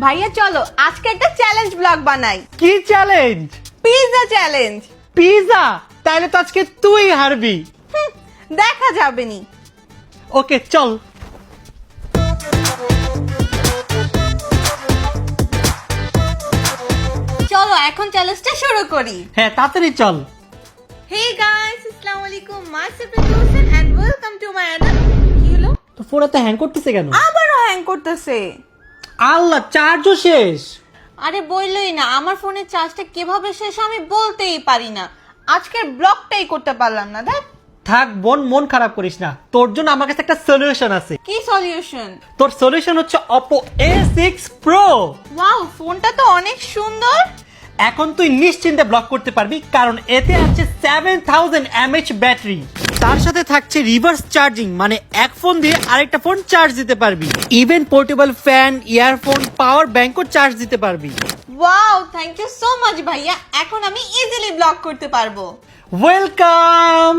ভাইয়া চলো আজকে একটা চ্যালেঞ্জ ব্লগ বানাই। কি চ্যালেঞ্জ? Pizza challenge. পিৎজা? তাহলে তো আজকে তুই হারবি। দেখা যাবে নি। ওকে চল। চলো এখন চ্যালেঞ্জটা শুরু করি। হ্যাঁ তাড়াতাড়ি চল। হে গাইস, আসসালামু আলাইকুম, myself Hossain and welcome to my another. কি হলো? তো ফোনটা হ্যাং করতেছে কেন? আবারও হ্যাং করতেছে। আল্লাহ, চার্জও শেষ। আরে বললোই না, আমার ফোনের চার্জটা কিভাবে শেষ আমি বলতেই পারি না। আজকের ব্লগটাই করতে পারলাম না। দেখ থাক বোন, মন খারাপ করিস না, তোর জন্য আমার কাছে একটা সলিউশন আছে। কি সলিউশন? তোর সলিউশন হচ্ছে Oppo A6 Pro। ওয়াও, ফোনটা তো অনেক সুন্দর। এখন তুই নিশ্চিন্তে ব্লক করতে পারবি, কারণ এতে আছে 7000 mAh ব্যাটারি। তার সাথে থাকছে রিভার্স চার্জিং, মানে এক ফোন দিয়ে আরেকটা ফোন চার্জ দিতে পারবি। Even portable fan, earphone, power ব্যাংকও চার্জ দিতে পারবি। Wow, thank you so much ভাইয়া। এখন আমি ইজিলি ব্লগ করতে পারবো। ওয়েলকাম।